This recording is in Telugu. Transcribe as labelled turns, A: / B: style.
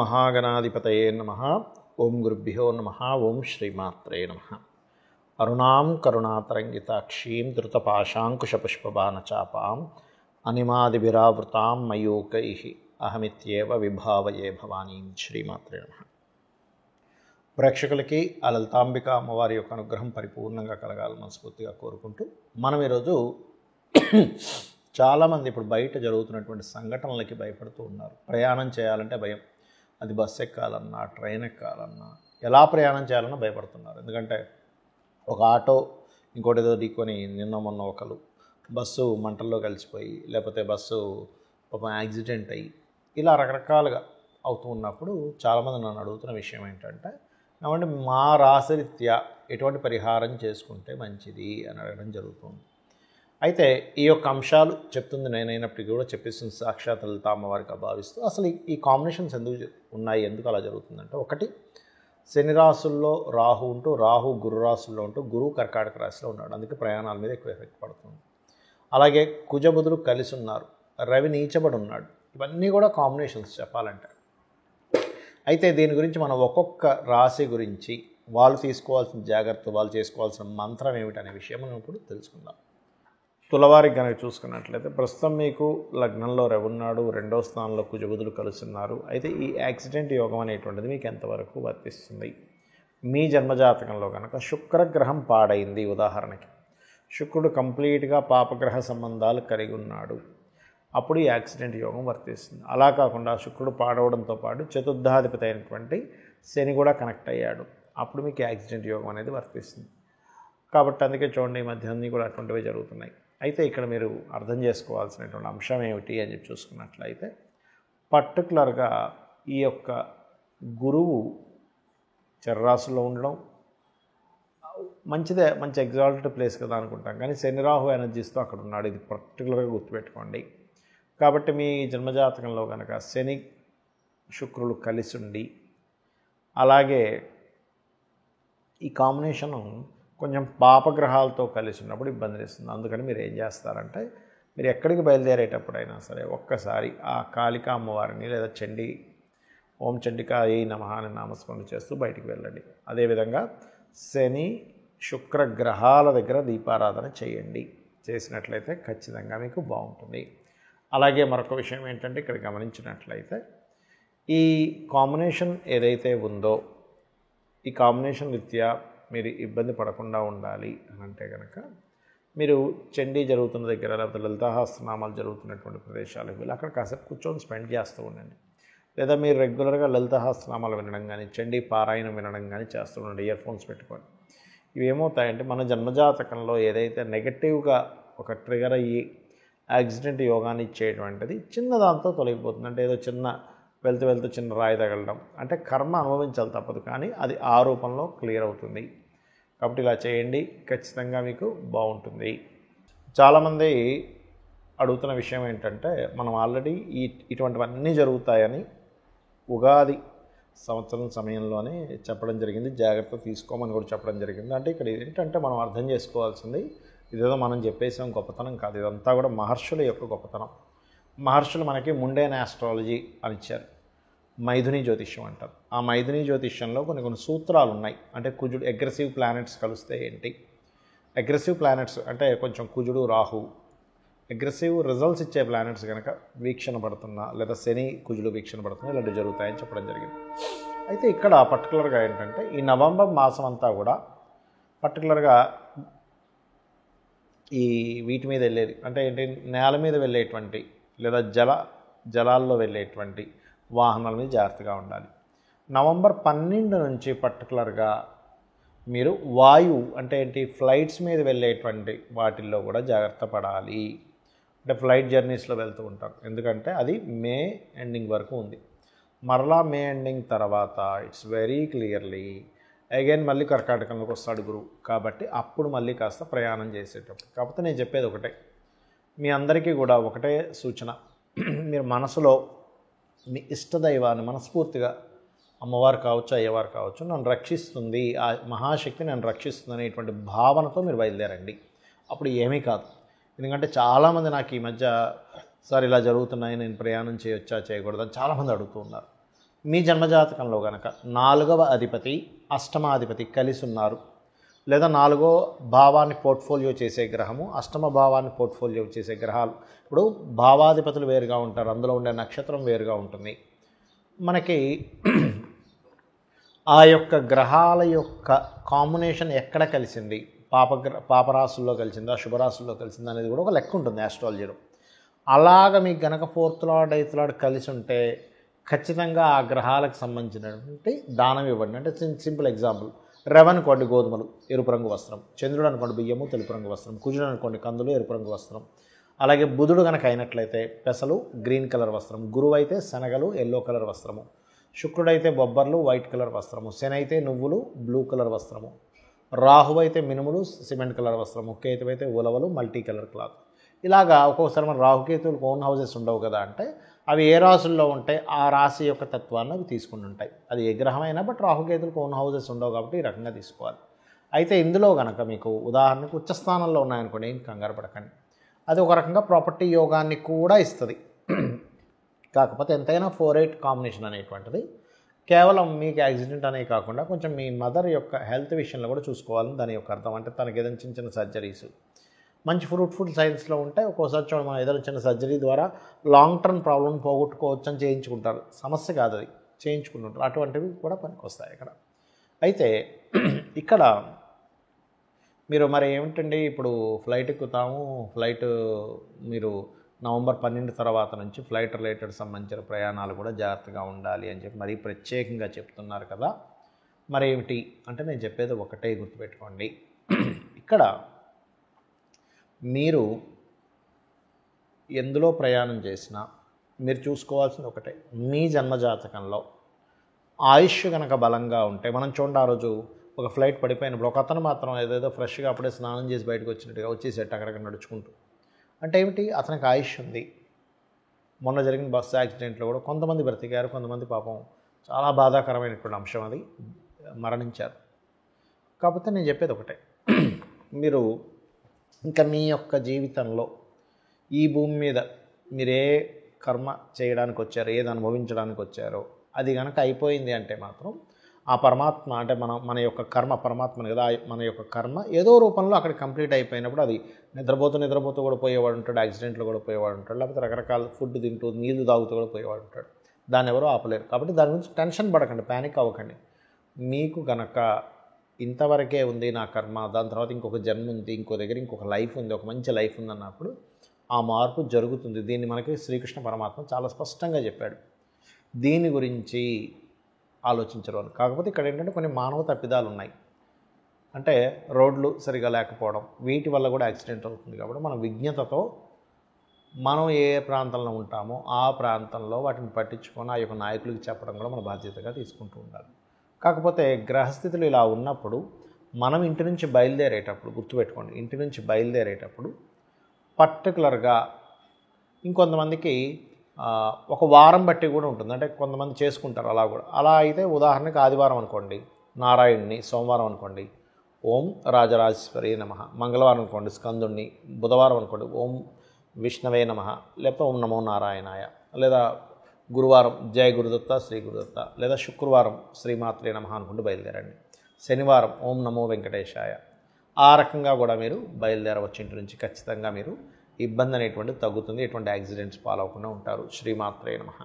A: మహాగణాధిపతయే నమః. ఓం గురుభ్యో నమః. ఓం శ్రీమాత్రే నమః. అరుణాం కరుణాతరంగితాక్షీం ధృతపాశాంకుశపుష్పబాణచాపాం అనిమాదిభిరావృతాం మయూకైః అహమిత్యేవ విభావయే భవానీం. శ్రీమాత్రే నమః. ప్రేక్షకులకి ఆ లలితాంబిక అమ్మవారి యొక్క అనుగ్రహం పరిపూర్ణంగా కలగాలని మనస్ఫూర్తిగా కోరుకుంటూ మనం ఈరోజు చాలామంది ఇప్పుడు బయట జరుగుతున్నటువంటి సంఘటనలకి భయపడుతూ ఉన్నారు. ప్రయాణం చేయాలంటే భయం. అది బస్సు ఎక్కాలన్నా, ట్రైన్ ఎక్కాలన్నా, ఎలా ప్రయాణం చేయాలన్నా భయపడుతున్నారు. ఎందుకంటే ఒక ఆటో ఇంకోటి ఏదో ఢీకొని నిన్న మొన్న ఒకరు బస్సు మంటల్లో కలిసిపోయి, లేకపోతే బస్సు పాపం యాక్సిడెంట్ అయ్యి, ఇలా రకరకాలుగా అవుతూ ఉన్నప్పుడు చాలామంది నన్ను అడుగుతున్న విషయం ఏంటంటే, కాబట్టి మా రాశిరీత్యా ఎటువంటి పరిహారం చేసుకుంటే మంచిది అని అడగడం జరుగుతుంది. అయితే ఈ యొక్క అంశాలు చెప్తుంది నేనైనప్పటికీ కూడా చెప్పేస్తుంది సాక్షాత్ లలిత అమ్మవారిగా భావిస్తూ, అసలు ఈ కాంబినేషన్స్ ఎందుకు ఉన్నాయి, ఎందుకు అలా జరుగుతుందంటే, ఒకటి శని రాశుల్లో రాహు ఉంటూ, రాహు గురు రాశుల్లో ఉంటూ, గురువు కర్కాటక రాశిలో ఉన్నాడు, అందుకే ప్రయాణాల మీద ఎక్కువ ఎఫెక్ట్ పడుతుంది. అలాగే కుజబుధులు కలిసి ఉన్నారు, రవి నీచబడి ఉన్నాడు. ఇవన్నీ కూడా కాంబినేషన్స్ చెప్పాలంటే. అయితే దీని గురించి మనం ఒక్కొక్క రాశి గురించి వాళ్ళు తీసుకోవాల్సిన జాగ్రత్త, వాళ్ళు చేసుకోవాల్సిన మంత్రం ఏమిటనే విషయం మనం ఇప్పుడు తెలుసుకుందాం. తులవారికి కనుక చూసుకున్నట్లయితే ప్రస్తుతం మీకు లగ్నంలో రవి ఉన్నాడు, 2వ స్థానంలో కుజబుధులు కలుస్తున్నారు. అయితే ఈ యాక్సిడెంట్ యోగం అనేటువంటిది మీకు ఎంతవరకు వర్తిస్తుంది? మీ జన్మజాతకంలో కనుక శుక్రగ్రహం పాడైంది, ఉదాహరణకి శుక్రుడు కంప్లీట్గా పాపగ్రహ సంబంధాలు కలిగి ఉన్నాడు, అప్పుడు ఈ యాక్సిడెంట్ యోగం వర్తిస్తుంది. అలా కాకుండా శుక్రుడు పాడవడంతో పాటు చతుర్థాధిపతి అయినటువంటి శని కూడా కనెక్ట్ అయ్యాడు, అప్పుడు మీకు యాక్సిడెంట్ యోగం అనేది వర్తిస్తుంది. కాబట్టి అందుకే చూడండి, ఈ మధ్య అన్నీ కూడా అటువంటివి జరుగుతున్నాయి. అయితే ఇక్కడ మీరు అర్థం చేసుకోవాల్సినటువంటి అంశం ఏమిటి అని చెప్పి చూసుకున్నట్లయితే, పర్టికులర్గా ఈ యొక్క గురువు చరరాశుల్లో ఉండడం మంచిదే, మంచి ఎగ్జాల్టెడ్ ప్లేస్ కదా అనుకుంటాం, కానీ శని రాహు ఎనర్జీస్తో అక్కడ ఉన్నాడు, ఇది పర్టికులర్గా గుర్తుపెట్టుకోండి. కాబట్టి మీ జన్మజాతకంలో కనుక శని శుక్రులు కలిసి ఉండి, అలాగే ఈ కాంబినేషను కొంచెం పాపగ్రహాలతో కలిసి ఉన్నప్పుడు ఇబ్బంది ఇస్తుంది. అందుకని మీరు ఏం చేస్తారంటే, మీరు ఎక్కడికి బయలుదేరేటప్పుడైనా సరే ఒక్కసారి ఆ కాళికా అమ్మవారిని లేదా చండీ ఓం చండికాయై నమః అని నామస్మరణ చేస్తూ బయటికి వెళ్ళండి. అదేవిధంగా శని శుక్ర గ్రహాల దగ్గర దీపారాధన చేయండి. చేసినట్లయితే ఖచ్చితంగా మీకు బాగుంటుంది. అలాగే మరొక విషయం ఏంటంటే, ఇక్కడ గమనించినట్లయితే ఈ కాంబినేషన్ ఏదైతే ఉందో, ఈ కాంబినేషన్ రీత్యా మీరు ఇబ్బంది పడకుండా ఉండాలి అని అంటే కనుక, మీరు చండీ జరుగుతున్న దగ్గర లేకపోతే లలితాసహస్రనామాలు జరుగుతున్నటువంటి ప్రదేశాలకు వెళ్ళి అక్కడ కాసేపు కూర్చొని స్పెండ్ చేస్తూ ఉండండి. లేదా మీరు రెగ్యులర్గా లలితాసహస్రనామాలు వినడం కానీ, చండీ పారాయణం వినడం కానీ చేస్తూ ఉండండి, ఇయర్ ఫోన్స్ పెట్టుకొని. ఇవి ఏమవుతాయంటే, మన జన్మజాతకంలో ఏదైతే నెగటివ్గా ఒక ట్రిగర్ అయ్యి యాక్సిడెంట్ యోగాన్ని ఇచ్చేటువంటిది చిన్న దాంతో తొలగిపోతుంది. అంటే ఏదో చిన్న వెళ్తూ చిన్న రాయి తగలడం, అంటే కర్మ అనుభవించాలి తప్పదు, కానీ అది ఆ రూపంలో క్లియర్ అవుతుంది. కాబట్టి ఇలా చేయండి, ఖచ్చితంగా మీకు బాగుంటుంది. చాలామంది అడుగుతున్న విషయం ఏంటంటే, మనం ఆల్రెడీ ఇటువంటివన్నీ జరుగుతాయని ఉగాది సంవత్సరం సమయంలోనే చెప్పడం జరిగింది, జాగ్రత్త తీసుకోమని కూడా చెప్పడం జరిగింది. అంటే ఇక్కడ ఏంటంటే మనం అర్థం చేసుకోవాల్సింది, ఇదేదో మనం చెప్పేసాం గొప్పతనం కాదు, ఇదంతా కూడా మహర్షుల యొక్క గొప్పతనం. మహర్షులు మనకి ముండేన్ ఆస్ట్రాలజీ అని ఇచ్చారు, మైథుని జ్యోతిష్యం అంటారు. ఆ మైథుని జ్యోతిష్యంలో కొన్ని సూత్రాలు ఉన్నాయి. అంటే కుజుడు అగ్రెసివ్ ప్లానెట్స్ కలిస్తే ఏంటి, అగ్రెసివ్ ప్లానెట్స్ అంటే కొంచెం కుజుడు రాహు అగ్రెసివ్ రిజల్ట్స్ ఇచ్చే ప్లానెట్స్ కనుక వీక్షణ పడుతున్నా, లేదా శని కుజుడు వీక్షణ పడుతున్నా, ఇలాంటివి జరుగుతాయని చెప్పడం జరిగింది. అయితే ఇక్కడ పర్టికులర్గా ఏంటంటే, ఈ నవంబర్ మాసం అంతా కూడా పర్టికులర్గా ఈ వీటి మీద వెళ్ళేది అంటే ఏంటి, నేల మీద వెళ్ళేటువంటి లేదా జలాల్లో వెళ్ళేటువంటి వాహనాల మీద జాగ్రత్తగా ఉండాలి. నవంబర్ 12 నుంచి పర్టికులర్గా మీరు వాయువు అంటే ఏంటి, ఫ్లైట్స్ మీద వెళ్ళేటువంటి వాటిల్లో కూడా జాగ్రత్త పడాలి. అంటే ఫ్లైట్ జర్నీస్లో వెళ్తూ ఉంటారు, ఎందుకంటే అది మే ఎండింగ్ వరకు ఉంది. మరలా మే ఎండింగ్ తర్వాత ఇట్స్ వెరీ క్లియర్లీ అగైన్ మళ్ళీ కర్కాటకంలోకి వస్తాడు గురువు, కాబట్టి అప్పుడు మళ్ళీ కాస్త ప్రయాణం చేసేటప్పుడు. కాకపోతే నేను చెప్పేది ఒకటే, మీ అందరికీ కూడా ఒకటే సూచన, మీరు మనసులో మీ ఇష్టదైవాన్ని మనస్ఫూర్తిగా, అమ్మవారు కావచ్చు, అయ్యవారు కావచ్చు, నన్ను రక్షిస్తుంది, ఆ మహాశక్తి నన్ను రక్షిస్తుంది అనేటువంటి భావనతో మీరు బయలుదేరండి. అప్పుడు ఏమీ కాదు. ఎందుకంటే చాలామంది నాకు ఈ మధ్య సార్ ఇలా జరుగుతున్నాయి, నేను ప్రయాణం చేయొచ్చా చేయకూడదని చాలామంది అడుగుతూ ఉన్నారు. మీ జన్మజాతకంలో కనుక 4వ అధిపతి అష్టమాధిపతి కలిసి ఉన్నారు, లేదా 4వ భావాన్ని పోర్ట్ఫోలియో చేసే గ్రహము, అష్టమ భావాన్ని పోర్ట్ఫోలియో చేసే గ్రహాలు, ఇప్పుడు భావాధిపతులు వేరుగా ఉంటారు, అందులో ఉండే నక్షత్రం వేరుగా ఉంటుంది. మనకి ఆ యొక్క గ్రహాల యొక్క కాంబినేషన్ ఎక్కడ కలిసింది, పాపరాశుల్లో కలిసిందా శుభరాశుల్లో కలిసిందా అనేది కూడా ఒక లెక్క ఉంటుంది ఆస్ట్రాలజీలో. అలాగ మీకు గనక 4th లార్డ్ 8th లార్డ్ కలిసి ఉంటే ఖచ్చితంగా ఆ గ్రహాలకు సంబంధించినటువంటి దానం ఇవ్వండి. అంటే సింపుల్ ఎగ్జాంపుల్, రవి అనుకోండి గోధుమలు ఎరుపు రంగు వస్త్రం, చంద్రుడు అనుకోండి బియ్యము తెలుపు రంగు వస్త్రం, కుజుడు అనుకోండి కందులు ఎరుపు రంగు వస్త్రం, అలాగే బుధుడు కనుక అయినట్లయితే పెసలు గ్రీన్ కలర్ వస్త్రం, గురువు అయితే శనగలు ఎల్లో కలర్ వస్త్రము, శుక్రుడైతే బొబ్బర్లు వైట్ కలర్ వస్త్రము, శని అయితే నువ్వులు బ్లూ కలర్ వస్త్రము, రాహు అయితే మినుములు సిమెంట్ కలర్ వస్త్రము, కేతు అయితే ఉలవలు మల్టీ కలర్ క్లాత్. ఇలాగా ఒక్కొక్కసారి మన రాహుకేతువులకు ఓన్ హౌసెస్ ఉండవు కదా, అంటే అవి ఏ రాశుల్లో ఉంటే ఆ రాశి యొక్క తత్వాన్ని అవి తీసుకుని ఉంటాయి. అది ఏ గ్రహమైనా బట్ రాహుకేతువులకు ఓన్ హౌసెస్ ఉండవు కాబట్టి ఈ రకంగా తీసుకోవాలి. అయితే ఇందులో కనుక మీకు ఉదాహరణకు ఉచ్చస్థానంలో ఉన్నాయనుకోండి, ఏం కంగారు పడకండి, అది ఒక రకంగా ప్రాపర్టీ యోగాన్ని కూడా ఇస్తుంది. కాకపోతే ఎంతైనా 4-8 కాంబినేషన్ అనేటువంటిది కేవలం మీకు యాక్సిడెంట్ అనే కాకుండా కొంచెం మీ మదర్ యొక్క హెల్త్ విషయంలో కూడా చూసుకోవాలని దాని యొక్క అర్థం. అంటే తనకి ఏదైనా చిన్న చిన్న సర్జరీస్ మంచి ఫ్రూట్ఫుల్ సైన్స్లో ఉంటే ఒక్కోసారి చూడండి, మనం ఏదైనా చిన్న సర్జరీ ద్వారా లాంగ్ టర్మ్ ప్రాబ్లం పోగొట్టుకోవచ్చు అని చేయించుకుంటారు, సమస్య కాదు అది, చేయించుకుంటుంటారు, అటువంటివి కూడా పనికొస్తాయి ఇక్కడ. అయితే ఇక్కడ మీరు మరి ఏమిటండి ఇప్పుడు ఫ్లైట్ ఎక్కుతాము, ఫ్లైట్ మీరు నవంబర్ 12 తర్వాత నుంచి ఫ్లైట్ రిలేటెడ్ సంబంధించిన ప్రయాణాలు కూడా జాగ్రత్తగా ఉండాలి అని చెప్పి మరీ ప్రత్యేకంగా చెప్తున్నారు కదా. మరి ఏమిటి అంటే నేను చెప్పేది ఒకటే గుర్తుపెట్టుకోండి, ఇక్కడ మీరు ఎందులో ప్రయాణం చేసినా మీరు చూసుకోవాల్సింది ఒకటే, మీ జన్మజాతకంలో ఆయుష్ కనుక బలంగా ఉంటే, మనం చూడండి ఆ రోజు ఒక ఫ్లైట్ పడిపోయినప్పుడు ఒక అతను మాత్రం ఏదేదో ఫ్రెష్గా అప్పుడే స్నానం చేసి బయటకు వచ్చినట్టుగా వచ్చేసేట అక్కడికి నడుచుకుంటూ, అంటే ఏమిటి అతనికి ఆయుష్ ఉంది. మొన్న జరిగిన బస్సు యాక్సిడెంట్లో కూడా కొంతమంది బ్రతికారు, కొంతమంది పాపం చాలా బాధాకరమైనటువంటి అంశం, అది మరణించారు. కాకపోతే నేను చెప్పేది ఒకటే, మీరు ఇంకా మీ యొక్క జీవితంలో ఈ భూమి మీద మీరు ఏ కర్మ చేయడానికి వచ్చారో, ఏది అనుభవించడానికి వచ్చారో అది కనుక అయిపోయింది అంటే మాత్రం ఆ పరమాత్మ, అంటే మన యొక్క కర్మ పరమాత్మని కదా, మన యొక్క కర్మ ఏదో రూపంలో అక్కడ కంప్లీట్ అయిపోయినప్పుడు అది నిద్రపోతూ కూడా పోయేవాడు ఉంటాడు, యాక్సిడెంట్లో కూడా పోయేవాడు ఉంటాడు, లేకపోతే రకరకాల ఫుడ్ తింటూ నీళ్లు తాగుతూ కూడా పోయేవాడు ఉంటాడు. దాన్ని ఎవరో ఆపలేరు. కాబట్టి దాని గురించి టెన్షన్ పడకండి, ప్యానిక్ అవ్వకండి. మీకు కనుక ఇంతవరకే ఉంది నా కర్మ, దాని తర్వాత ఇంకొక జన్మ ఉంది, ఇంకో దగ్గర ఇంకొక లైఫ్ ఉంది, ఒక మంచి లైఫ్ ఉంది అన్నప్పుడు ఆ మార్పు జరుగుతుంది. దీన్ని మనకి శ్రీకృష్ణ పరమాత్మ చాలా స్పష్టంగా చెప్పాడు. దీని గురించి ఆలోచించరు అని. కాకపోతే ఇక్కడ ఏంటంటే కొన్ని మానవ తప్పిదాలు ఉన్నాయి, అంటే రోడ్లు సరిగా లేకపోవడం, వీటి వల్ల కూడా యాక్సిడెంట్ అవుతుంది. కాబట్టి మనం విజ్ఞతతో మనం ఏ ప్రాంతంలో ఉంటామో ఆ ప్రాంతంలో వాటిని పట్టించుకొని ఆ యొక్క నాయకులకు చెప్పడం కూడా మన బాధ్యతగా తీసుకుంటూ ఉండాలి. కాకపోతే గ్రహస్థితులు ఇలా ఉన్నప్పుడు మనం ఇంటి నుంచి బయలుదేరేటప్పుడు గుర్తుపెట్టుకోండి, ఇంటి నుంచి బయలుదేరేటప్పుడు పర్టికులర్గా ఇంకొంతమందికి ఒక వారం బట్టి కూడా ఉంటుంది, అంటే కొంతమంది చేసుకుంటారు అలా కూడా. అలా అయితే ఉదాహరణకి ఆదివారం అనుకోండి నారాయణుని, సోమవారం అనుకోండి ఓం రాజరాజేశ్వరి నమః, మంగళవారం అనుకోండి స్కందుణ్ణి, బుధవారం అనుకోండి ఓం విష్ణవే నమః, లేకపోతే ఓం నమో నారాయణాయ, లేదా గురువారం జయ గురుదత్త శ్రీ గురుదత్త, లేదా శుక్రవారం శ్రీమాత్రే నమః అనుకుంటూ బయలుదేరండి. శనివారం ఓం నమో వెంకటేశాయ. ఆ రకంగా కూడా మీరు బయలుదేరవచ్చు ఇంటి నుంచి. ఖచ్చితంగా మీరు ఇబ్బంది అనేటువంటిది తగ్గుతుంది, ఎటువంటి యాక్సిడెంట్స్ పాలవకుండా ఉంటారు. శ్రీమాత్రే నమః.